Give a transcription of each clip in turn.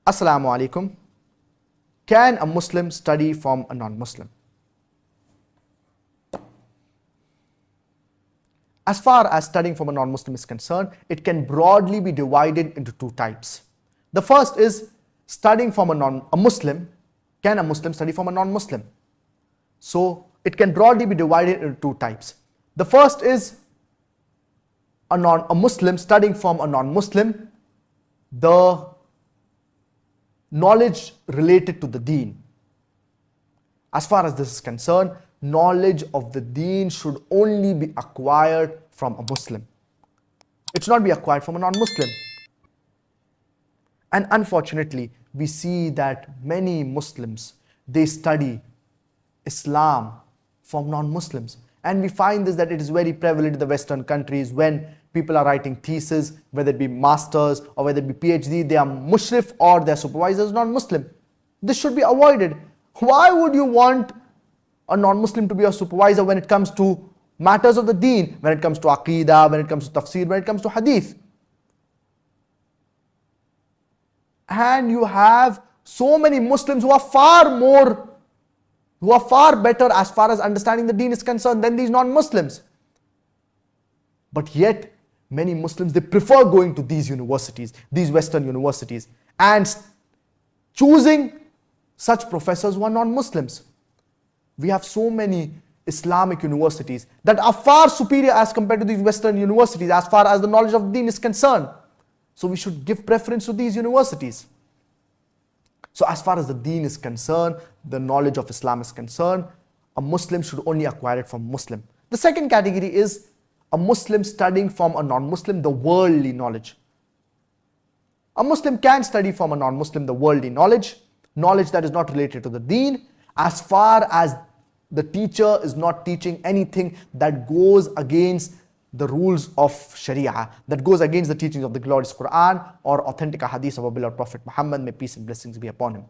Assalamu alaikum. Can a Muslim study from a non-Muslim? As far as studying from a non-Muslim is concerned, it can broadly be divided into two types. The first is studying from a Muslim. Can a Muslim study from a non-Muslim? So it can broadly be divided into two types. The first is a Muslim studying from a non-Muslim, the knowledge related to the deen. As far as this is concerned, knowledge of the deen should only be acquired from a Muslim. It should not be acquired from a non-Muslim. And unfortunately, we see that many Muslims, they study Islam from non-Muslims. And we find this that it is very prevalent in the Western countries when people are writing thesis, whether it be masters or whether it be PhD, they are mushrif or their supervisor is non-Muslim. This should be avoided. Why would you want a non-Muslim to be a supervisor when it comes to matters of the deen, when it comes to aqeedah, when it comes to tafsir, when it comes to hadith? And you have so many Muslims who are far better as far as understanding the deen is concerned than these non-Muslims. But yet, many Muslims, they prefer going to these universities, these Western universities, and choosing such professors who are non-Muslims. We have so many Islamic universities that are far superior as compared to these Western universities as far as the knowledge of deen is concerned. So we should give preference to these universities. So as far as the deen is concerned, the knowledge of Islam is concerned, a Muslim should only acquire it from Muslim. The second category is a Muslim studying from a non-Muslim the worldly knowledge. A Muslim can study from a non-Muslim the worldly knowledge that is not related to the deen, as far as the teacher is not teaching anything that goes against the rules of Sharia, that goes against the teachings of the glorious Quran or authentic hadith of our beloved Prophet Muhammad, may peace and blessings be upon him.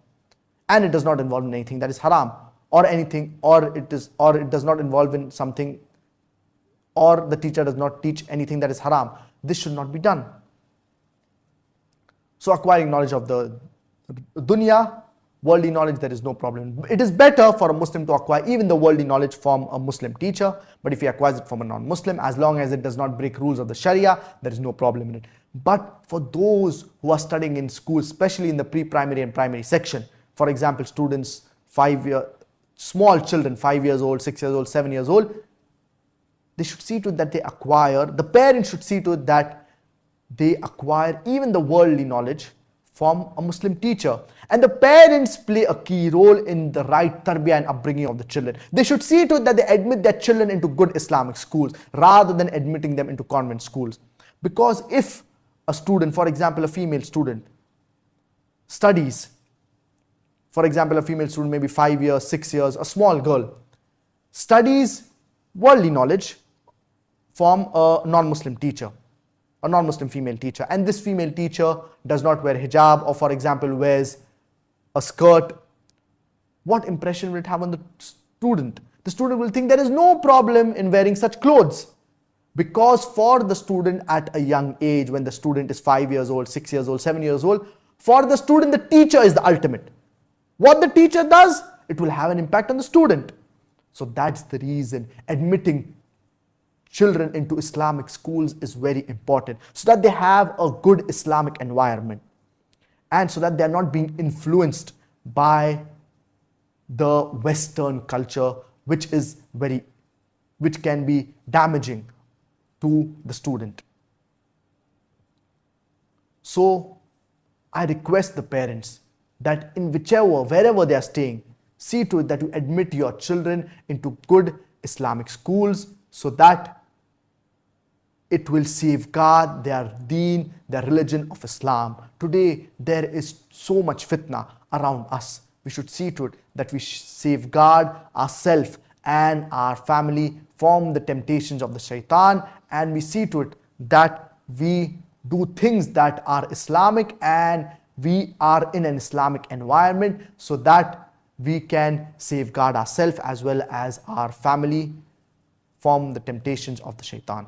And it does not involve in anything that is haram, or it does not involve in something, or the teacher does not teach anything that is haram. This should not be done. So acquiring knowledge of the dunya, worldly knowledge, there is no problem. It is better for a Muslim to acquire even the worldly knowledge from a Muslim teacher, but if he acquires it from a non-Muslim, as long as it does not break rules of the Sharia, there is no problem in it. But for those who are studying in school, especially in the pre-primary and primary section, for example, students, small children, 5 years old, 6 years old, 7 years old, they should see to it that they acquire, the parents should see to it that they acquire even the worldly knowledge from a Muslim teacher. And the parents play a key role in the right tarbiyah and upbringing of the children. They should see to it that they admit their children into good Islamic schools rather than admitting them into convent schools. Because if a student, for example, a female student, studies, for example, a female student, maybe 5 years, 6 years, a small girl, studies worldly knowledge from a non-Muslim teacher, a non-Muslim female teacher, and this female teacher does not wear hijab, or for example wears a skirt, what impression will it have on the student? The student will think there is no problem in wearing such clothes, because for the student at a young age, when the student is 5 years old, 6 years old, 7 years old, for the student the teacher is the ultimate. What the teacher does, it will have an impact on the student. So that's the reason admitting children into Islamic schools is very important, so that they have a good Islamic environment and so that they are not being influenced by the Western culture, which can be damaging to the student. So I request the parents that in wherever they are staying, see to it that you admit your children into good Islamic schools, so that it will safeguard their deen, their religion of Islam. Today, there is so much fitna around us. We should see to it that we safeguard ourselves and our family from the temptations of the shaitan, and we see to it that we do things that are Islamic and we are in an Islamic environment, so that we can safeguard ourselves as well as our family from the temptations of the shaitan.